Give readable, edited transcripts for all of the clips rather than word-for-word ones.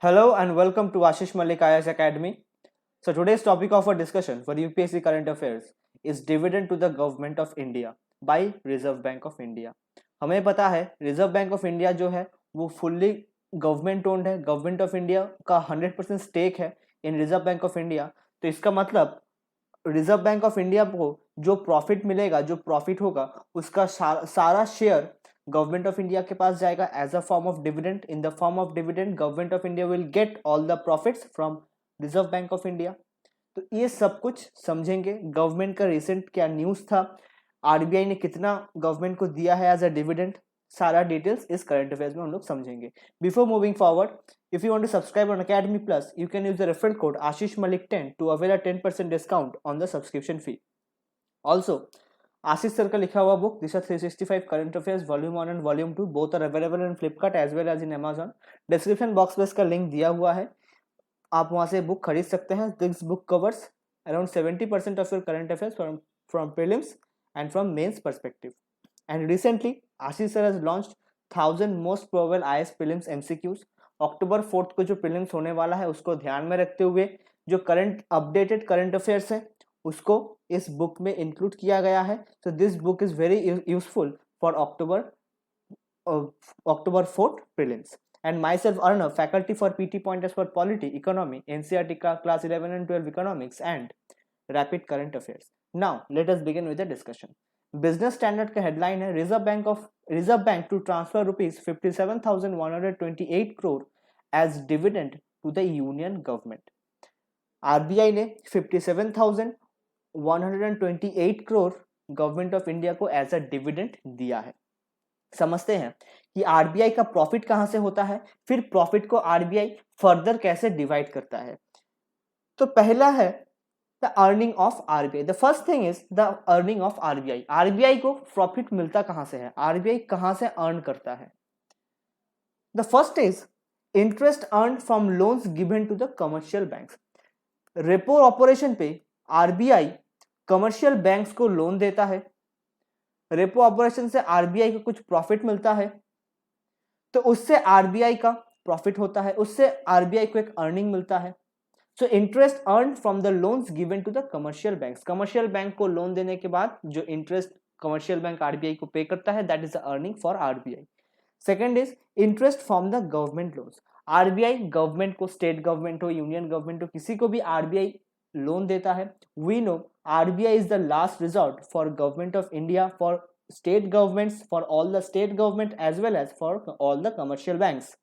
Hello and welcome to Ashish Malik IAS Academy. So today's topic of our discussion for UPSC current affairs is dividend to the government of India by Reserve Bank of India. हमें पता है Reserve Bank of India जो है वो fully government owned है, government of India का 100% stake है इन reserve Bank of India. तो इसका मतलब रिजर्व बैंक ऑफ इंडिया को जो प्रॉफिट मिलेगा, जो प्रॉफिट होगा, उसका सारा शेयर गवर्नमेंट ऑफ इंडिया के पास जाएगा as a form of dividend. In the form of dividend government of India will get all the profits from Reserve Bank of India. तो ये सब कुछ समझेंगे। गवर्नमेंट का रिसेंट क्या न्यूज था, आरबीआई ने कितना गवर्नमेंट को दिया है एज अ डिविडेंड, सारा डिटेल्स इस करंट अफेयर्स में हम लोग समझेंगे। Before moving forward, if you want to subscribe on Academy Plus, you can use the referral code Ashish Malik 10 to avail a 10% discount on the subscription fee. Also, Ashish sir का लिखा हुआ book Disha 365 current affairs volume 1 and volume 2 both are available in Flipkart as well as in Amazon. Description box में इसका link दिया हुआ है, आप वहां से बुक खरीद सकते हैं। This book covers around 70% of your current affairs from prelims and from mains perspective. And recently Ashish sir has launched 1000 most probable IAS prelims MCQs. अक्टूबर 4 को जो प्रीलिम्स होने वाला है उसको ध्यान में रखते हुए जो करंट अपडेटेड करंट अफेयर्स है उसको इस बुक में इंक्लूड किया गया है। तो this book is very useful for October 4th prelims. And myself Arnav, faculty for PT pointers for polity, economy, NCERT class 11 and 12 economics and rapid current affairs. Now let us begin with the discussion. Business Standard का headline है Reserve Bank to transfer rupees 57,128 crore as dividend to the union government. RBI ने 57,128 crore government of India को as a dividend दिया है। समझते हैं कि RBI का प्रॉफिट कहां से होता है, फिर प्रॉफिट को आरबीआई फर्दर कैसे डिवाइड करता है। तो पहला है the earning of RBI. The first thing is the earning of RBI. RBI को प्रॉफिट मिलता कहां से है, आरबीआई कहां से अर्न करता है। The first is interest earn from loans given to the commercial banks. Repo operation पे आरबीआई कमर्शियल बैंक्स को लोन देता है, रेपो ऑपरेशन से आरबीआई को कुछ प्रॉफिट मिलता है, तो उससे आरबीआई का प्रॉफिट होता है, उससे आरबीआई को एक अर्निंग मिलता है। So interest earn from the loans given to the commercial banks. Commercial bank को लोन देने के बाद जो इंटरेस्ट कमर्शियल बैंक आरबीआई को पे करता है, that is the earning for RBI. Second is interest from the government loans. RBI government को, state government हो, यूनियन गवर्नमेंट हो, किसी को भी आरबीआई लोन देता है। We know RBI is the last resort for government of India, for state governments, for all the state government as well as for all the commercial banks.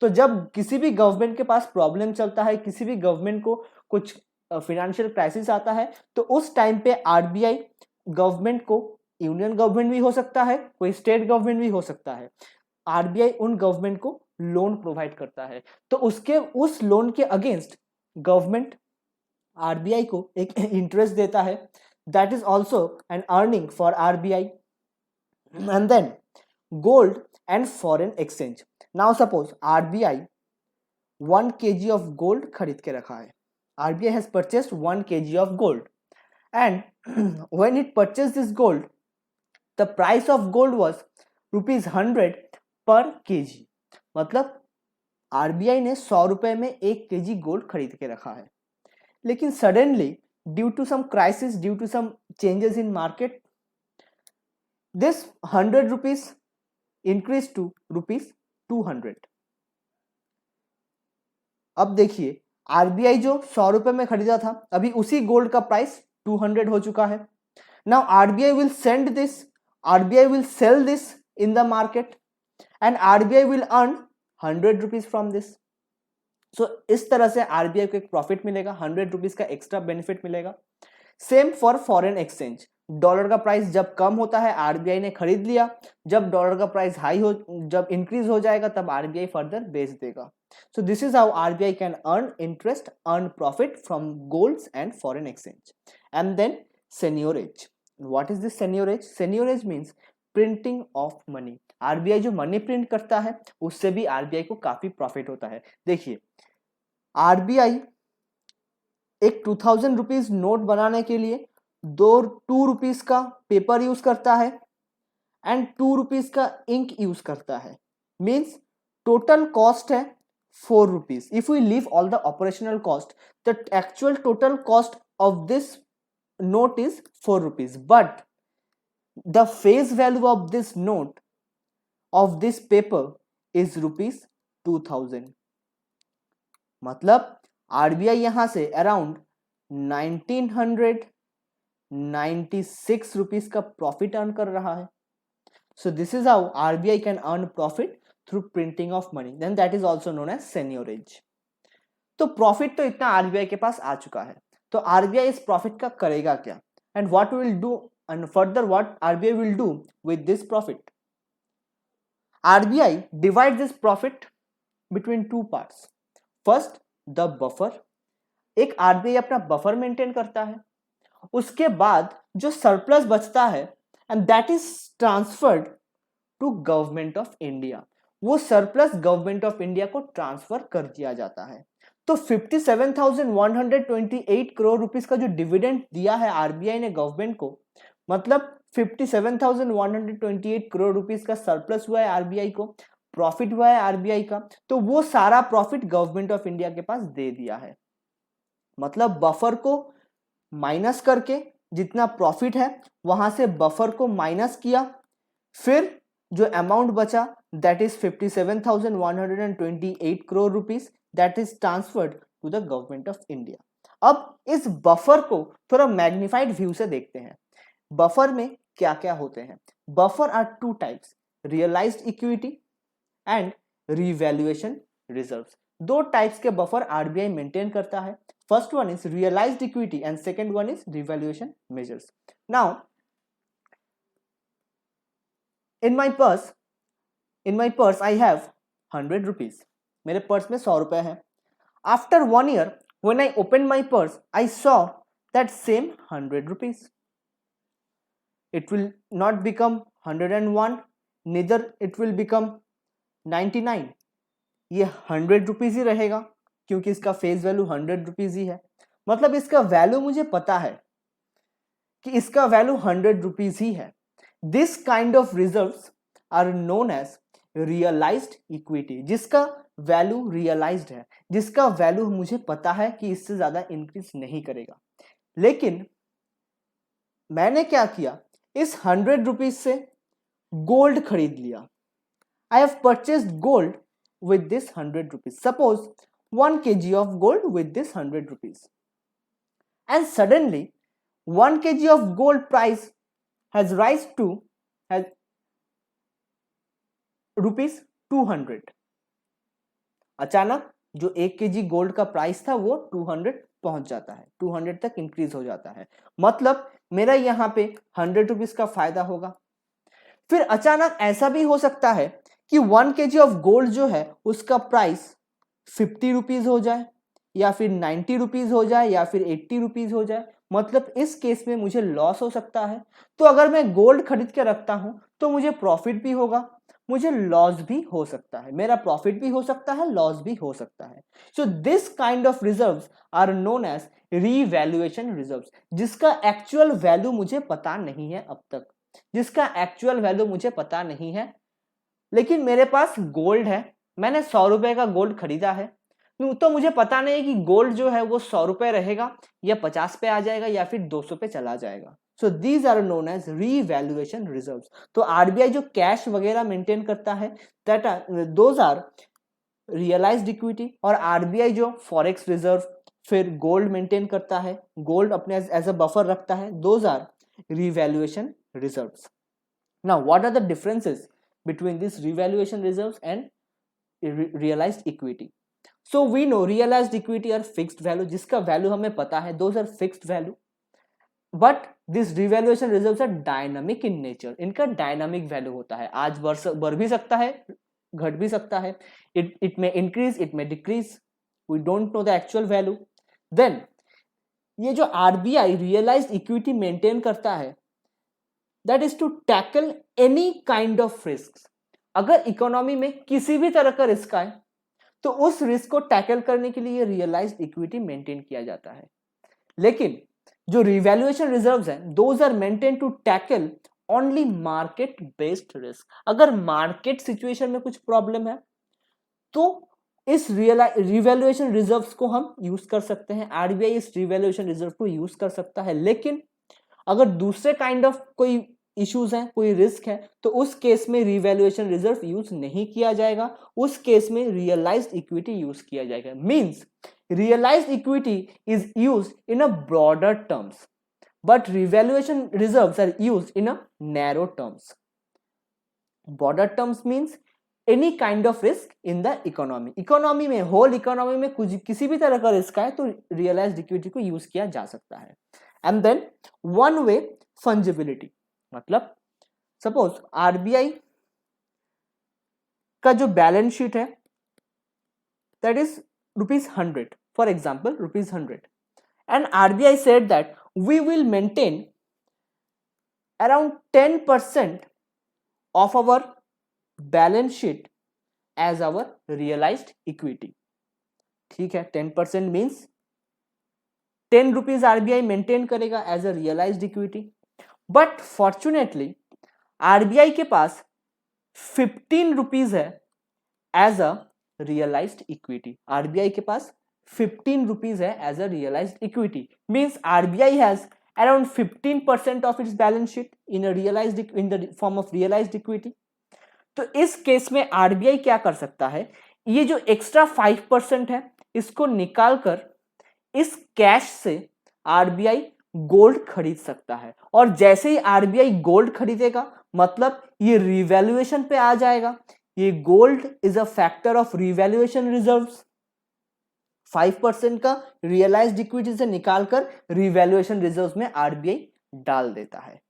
तो जब किसी भी गवर्नमेंट के पास प्रॉब्लम चलता है, किसी भी गवर्नमेंट को कुछ फाइनेंशियल क्राइसिस आता है, तो उस टाइम पे आरबीआई गवर्नमेंट को, यूनियन गवर्नमेंट भी हो सकता है, कोई स्टेट गवर्नमेंट भी हो सकता है, आरबीआई उन गवर्नमेंट को लोन प्रोवाइड करता है। तो उसके उस लोन के अगेंस्ट गवर्नमेंट आरबीआई को एक इंटरेस्ट देता है, that is also an earning for RBI. And then gold and foreign exchange. Now suppose RBI 1 kg of gold खरीद के रखा है। RBI has purchased 1 kg of gold and when it purchase this gold the price of gold was ₹100 per KG. मतलब RBI ने 100 रुपए में 1 kg gold खरीद के रखा है, लेकिन suddenly due to some crisis, due to some changes in market, this 100 rupees increase to ₹200। अब देखिए आरबीआई जो 100 रुपए में खरीदा था, अभी उसी गोल्ड का प्राइस 200 हो चुका है। Now RBI will send this, RBI will sell this in the market and RBI will earn 100 rupees from this. So इस तरह से आरबीआई को एक प्रॉफिट मिलेगा, 100 रुपीज का एक्स्ट्रा बेनिफिट मिलेगा। Same for foreign exchange. Dollar का प्राइस जब कम होता है आरबीआई ने खरीद लिया, जब डॉलर का प्राइस हाई हो, जब इंक्रीज हो जाएगा तब आरबीआई फर्दर बेच देगा। So this is how RBI can earn interest, earn profit from golds and foreign exchange. And then seigniorage. What is this seigniorage? Seigniorage means printing of money. RBI जो money print करता है उससे भी RBI को काफी profit होता है। देखिए आरबीआई एक 2000 रुपीज नोट बनाने के लिए 2 रुपीज का पेपर यूज करता है एंड 2 रुपीज का इंक यूज करता है। मीन्स टोटल कॉस्ट है 4 rupees. If we leave all the operational cost, the actual total cost of this note is 4 rupees. But the face value of this note of this paper is rupees 2000. मतलब RBI यहां से around 1996 rupees का profit earn कर रहा है. So this is how RBI can earn profit through printing of money. Then that is also known as seigniorage. तो profit तो इतना आरबीआई के पास आ चुका है, तो आरबीआई इस प्रॉफिट का करेगा क्या, and what will do and further what RBI will do with this profit. RBI divide this profit between two parts. First the buffer. एक आरबीआई अपना बफर मेंटेन करता है, उसके बाद जो सरप्लस बचता है and that is transferred to government of India. वो सरप्लस गवर्नमेंट ऑफ इंडिया को ट्रांसफर कर दिया जाता है. तो 57,128 करोड़ रुपीस का जो डिविडेंड दिया है आरबीआई ने गवर्नमेंट को, मतलब 57,128 करोड़ रुपीस का सरप्लस हुआ है आरबीआई को, प्रॉफिट हुआ है आरबीआई का, तो वो सारा प्रॉफिट गवर्नमेंट ऑफ इंडिया के पास दे दिया है. मतलब बफर को माइनस करके जितना प्रॉफिट है वहां से बफर को माइनस किया, फिर जो अमाउंट बचा that is 57,128 crore rupees that is transferred to the government of India. अब इस बफर को थोड़ा मैग्निफाइड व्यू से देखते हैं. बफर में क्या क्या होते हैं. Buffer are two types, realised equity and revaluation reserves. दो टाइप्स के बफर आरबीआई मेंटेन करता है. First one is realized equity and second one is revaluation measures. Now, in my purse I have 100 rupees. मेरे purse में 100 रुपए है. After 1 year, when I opened my purse, I saw that same 100 rupees. It will not become 101, neither it will become 99. ये 100 rupees ही रहेगा क्योंकि इसका face value 100 rupees ही है. मतलब इसका वैल्यू मुझे पता है कि इसका वैल्यू 100 रुपीज ही है. This kind of reserves are known as realised equity. जिसका वैल्यू रियलाइज्ड है, जिसका वैल्यू मुझे पता है कि इससे ज्यादा इंक्रीज नहीं करेगा. लेकिन मैंने क्या किया, इस 100 रुपीज से गोल्ड खरीद लिया. I have purchased gold with this 100 rupees. Suppose 1 kg of gold with this 100 rupees. And suddenly 1 kg of gold price has rise to rupees 200. अचानक जो 1 kg गोल्ड का प्राइस था वो 200 पहुंच जाता है, 200 तक इंक्रीज हो जाता है. मतलब मेरा यहां पे 100 रुपीज का फायदा होगा. फिर अचानक ऐसा भी हो सकता है कि 1 kg ऑफ गोल्ड जो है उसका प्राइस 50 रुपीज हो जाए, या फिर 90 रुपीज हो जाए, या फिर 80 रुपीज हो जाए. मतलब इस केस में मुझे लॉस हो सकता है. तो अगर मैं गोल्ड खरीद के रखता हूं तो मुझे प्रॉफिट भी होगा, मुझे लॉस भी हो सकता है. मेरा प्रॉफिट भी हो सकता है, लॉस भी हो सकता है. So this kind of reserves are known as revaluation reserves. जिसका एक्चुअल वैल्यू मुझे पता नहीं है अब तक, जिसका एक्चुअल वैल्यू मुझे पता नहीं है, लेकिन मेरे पास गोल्ड है. मैंने 100 रुपए का गोल्ड खरीदा है, तो मुझे पता नहीं है कि गोल्ड जो है वो 100 रुपए रहेगा या 50 पे आ जाएगा या फिर 200 पे चला जाएगा. So these are known as revaluation reserves. तो आरबीआई जो कैश वगैरह मेंटेन करता है that those are realised equity. और आरबीआई जो फॉरेक्स रिजर्व फिर गोल्ड मेंटेन करता है, गोल्ड अपने एज अ बफर रखता है, those are revaluation reserves. Now what are the differences between these revaluation reserves and realized equity? So we know realized equity are fixed value, जिसका value हमें पता है, those are fixed value. But these revaluation reserves are dynamic in nature. इनका dynamic value होता है, आज बढ़ भी सकता है, घट भी सकता है. It may increase, it may decrease. We don't know the actual value. Then ये जो आरबीआई realized equity maintain करता है, that is to tackle any kind of risks. अगर इकोनॉमी में किसी भी तरह का रिस्क आए तो उस रिस्क को टैकल करने के लिए रियलाइज्ड इक्विटी मेंटेन किया जाता है. लेकिन जो रिवैल्यूएशन रिजर्व्स हैं those are maintain to tackle only market based risk. अगर मार्केट सिचुएशन में कुछ प्रॉब्लम है तो इस रिवैल्यूएशन रिजर्व्स को हम यूज कर सकते हैं, आरबीआई इस रिवैल्यूएशन रिजर्व को यूज कर सकता है। लेकिन अगर दूसरे काइंड ऑफ कोई इश्यूज हैं, कोई रिस्क है, तो उस केस में रिवैल्यूएशन रिजर्व यूज नहीं किया जाएगा, उस केस में रियलाइज्ड इक्विटी यूज किया जाएगा। Means realised equity is used in a broader terms but revaluation reserves are used in a narrow terms. Broader terms means any kind of risk in the economy में, whole economy में कुछ किसी भी तरह का risk आए तो realised equity को यूज किया जा सकता है। And then one way fungibility, मतलब सपोज आरबीआई का जो बैलेंस शीट है that is ₹100, for example ₹100, and RBI said that we will maintain around 10% of our balance sheet as our realized equity। ठीक है, 10% मीन्स 10 रुपीज आरबीआई मेंटेन करेगा as a realised equity, but fortunately RBI के पास 15 rupees है as a realised equity. RBI के पास 15 rupees है as a realised equity, means RBI has around 15% of its balance sheet in the form of realized equity। तो इस case में RBI क्या कर सकता है, ये जो एक्स्ट्रा 5% है इसको निकालकर इस कैश से आरबीआई गोल्ड खरीद सकता है, और जैसे ही आरबीआई गोल्ड खरीदेगा मतलब ये रिवैल्यूएशन पे आ जाएगा। ये gold is a factor of revaluation reserves. 5% का रियलाइज्ड इक्विटी से निकालकर रिवैल्यूएशन रिजर्व्स में आरबीआई डाल देता है।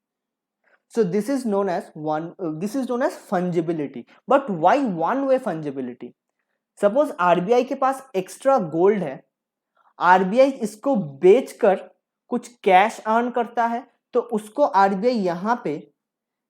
So this is known as fungibility. But why one way fungibility? Suppose RBI के पास एक्स्ट्रा गोल्ड है, आरबीआई इसको बेचकर कुछ कैश अर्न करता है, तो उसको आरबीआई यहां पे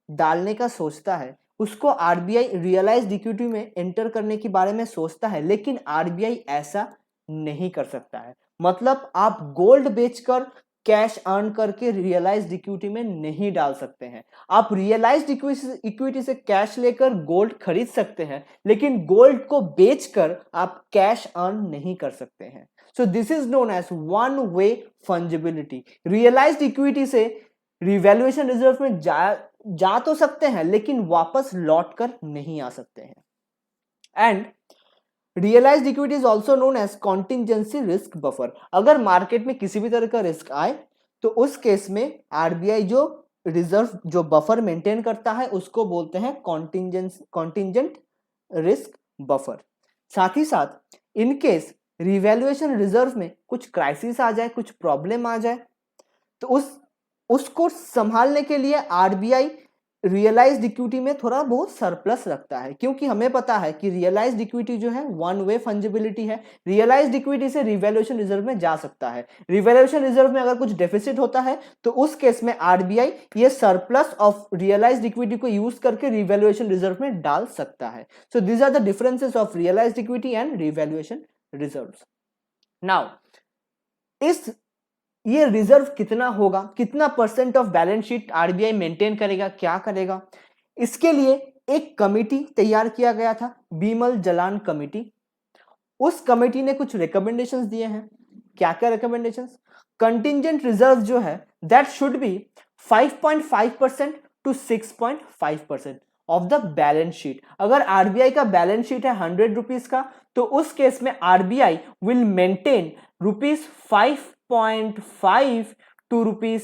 डालने का सोचता है, उसको आरबीआई रियलाइज्ड इक्विटी में एंटर करने के बारे में सोचता है, लेकिन आरबीआई ऐसा नहीं कर सकता है। मतलब आप गोल्ड बेचकर कैश अर्न करके रियलाइज्ड इक्विटी में नहीं डाल सकते हैं। आप रियलाइज्ड इक्विटी से कैश लेकर गोल्ड खरीद सकते हैं, लेकिन गोल्ड को बेचकर आप कैश अर्न नहीं कर सकते हैं। So this is known as one way fungibility. Realised equity से रिवैल्यूएशन रिजर्व में जा तो सकते हैं, लेकिन वापस लौट कर नहीं आ सकते हैं। And realised equity is also known as contingency risk buffer. अगर मार्केट में किसी भी तरह का रिस्क आए तो उस केस में आरबीआई जो रिजर्व जो बफर मेंटेन करता है उसको बोलते हैं कॉन्टिजेंट रिस्क बफर। साथ ही साथ इन केस रिवैल्यूएशन रिजर्व में कुछ क्राइसिस आ जाए, कुछ प्रॉब्लम आ जाए, तो उसको संभालने के लिए आरबीआई रियलाइज्ड इक्विटी में थोड़ा बहुत सरप्लस रखता है, क्योंकि हमें पता है कि रियलाइज्ड इक्विटी जो है वन वे फंजिबिलिटी है। रियलाइज्ड इक्विटी से रिवैल्यूएशन रिजर्व में जा सकता है। रिवैल्यूएशन रिजर्व में अगर कुछ डेफिसिट होता है तो उस केस में आरबीआई ये सरप्लस ऑफ रियलाइज्ड इक्विटी को यूज करके रिवैल्यूएशन रिजर्व में डाल सकता है। So these are the differences of realised equity and revaluation reserves. Now ये रिजर्व कितना होगा, कितना percent of balance sheet RBI maintain करेगा, क्या करेगा, इसके लिए एक कमेटी तैयार किया गया था, बीमल जलान कमेटी। उस कमेटी ने कुछ रिकमेंडेशंस दिए हैं। क्या क्या रिकमेंडेशंस? कंटिंजेंट रिजर्व जो है that should be 5.5% to 6.5% of the balance sheet. अगर आरबीआई का बैलेंस शीट है 100 रुपीज का, तो उस केस में RBI will maintain ₹5.5 to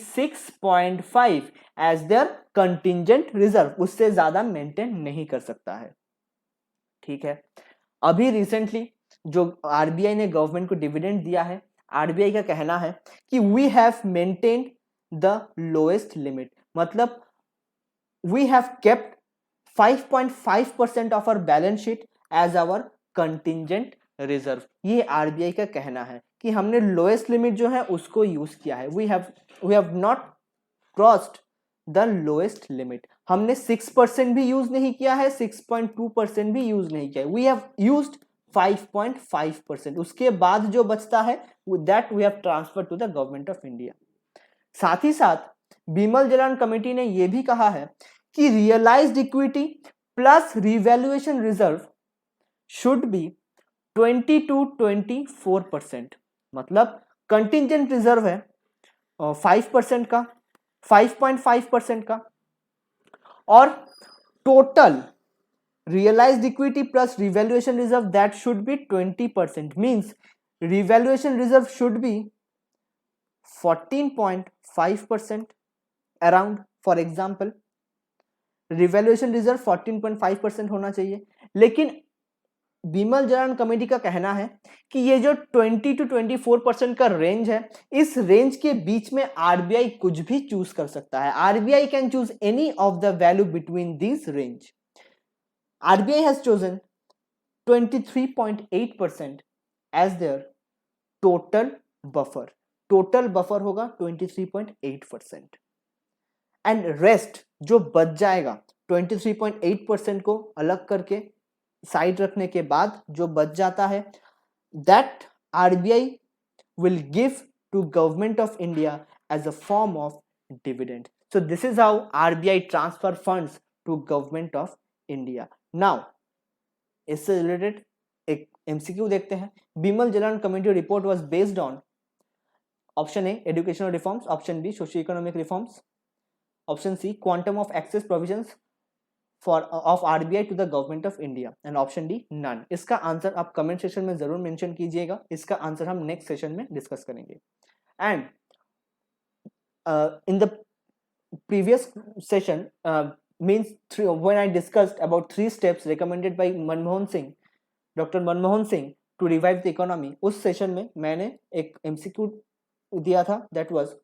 ₹6.5 as their contingent reserve. उससे ज्यादा मेंटेन नहीं कर सकता है। ठीक है, अभी रिसेंटली जो आरबीआई ने गवर्नमेंट को डिविडेंड दिया है, आरबीआई का कहना है कि we have maintained the lowest limit, मतलब we have kept 5.5% of our balance sheet as our contingent reserve. ये आरबीआई का कहना है कि हमने लोएस्ट लिमिट जो है उसको यूज किया है। We have not crossed the lowest limit. हमने 6% भी यूज नहीं किया है, 6.2% भी यूज नहीं किया है। We have used 5.5%। उसके बाद जो बचता है that we have transfer to the government of India. साथ ही साथ बीमल जलान कमेटी ने यह भी कहा है कि realised equity plus revaluation reserve should be 20 to 24%, मतलब कंटिंजेंट रिजर्व है 5% का, 5.5% का, और total realized equity plus revaluation reserve that should be 20%, means revaluation reserve should be 14.5% around. For example, revaluation reserve 14.5% होना चाहिए, लेकिन बिमल जलान कमेटी का कहना है कि ये जो 20 to 24% का रेंज है, इस रेंज के बीच में आरबीआई कुछ भी चूज कर सकता है. RBI can choose any of the value between this range. RBI has chosen 23.8% as their total buffer. Total buffer होगा 23.8%. And rest जो बच जाएगा 23.8% को अलग करके साइड रखने के बाद जो बच जाता है, that RBI will give to Government of India as a form of dividend. So this is how RBI transfer funds to Government of India. Now इससे रिलेटेड एक एमसीक्यू देखते हैं. Bimal Jalan committee report was based on option A educational reforms, option B socio economic reforms, option C quantum of excess provisions for of RBI to the government of India, and option D none. इसका answer आप comment section में जरूर mention कीजिएगा. इसका answer हम next session में discuss करेंगे. And in the previous session means when I discussed about 3 steps recommended by Dr. Manmohan Singh to revive the economy, उस सेशन में मैंने एक MCQ दिया था, that was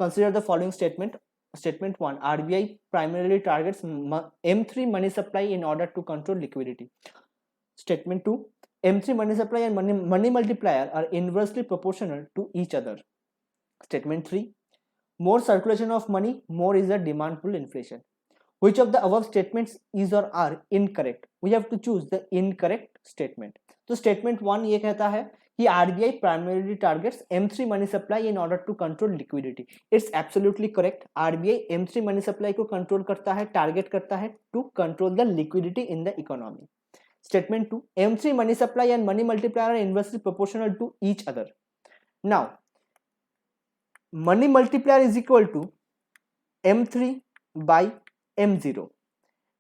consider the following statement. Statement 1, RBI primarily targets M3 money supply in order to control liquidity. Statement 2, M3 money supply and money multiplier are inversely proportional to each other. Statement 3, more circulation of money, more is the demand pull inflation. Which of the above statements is or are incorrect? We have to choose the incorrect statement. तो statement 1 ये कहता है कि RBI primarily targets M3 money supply in order to control liquidity. It's absolutely correct. RBI M3 money supply को control करता है, target करता है to control the liquidity in the economy. Statement 2, M3 money supply and money multiplier are inversely proportional to each other. Now, money multiplier is equal to M3 by M0,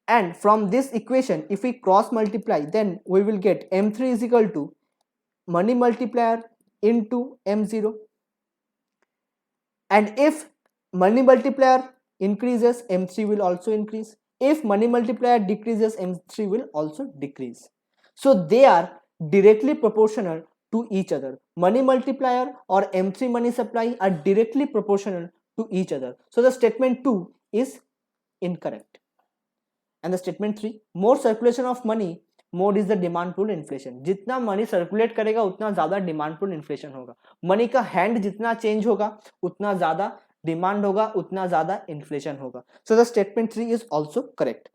and from this equation if we cross multiply, then we will get M3 is equal to money multiplier into M0, and if money multiplier increases, M3 will also increase. If money multiplier decreases, M3 will also decrease. So they are directly proportional to each other. Money multiplier or M3 money supply are directly proportional to each other. So the statement 2 is incorrect. And the statement 3, more circulation of money, more is the demand pull inflation. जितना money circulate करेगा उतना ज्यादा demand पुल inflation होगा. Money का hand जितना change होगा उतना ज्यादा डिमांड होगा, उतना ज्यादा इन्फ्लेशन होगा. So the statement 3 is also correct.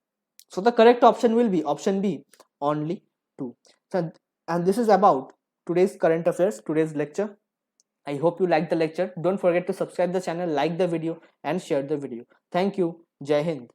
So the correct option will be option B, only 2. So, and this is about today's current affairs, today's lecture. I hope you liked the lecture. Don't forget to subscribe the channel, like the video and share the video. Thank you. Jai Hind.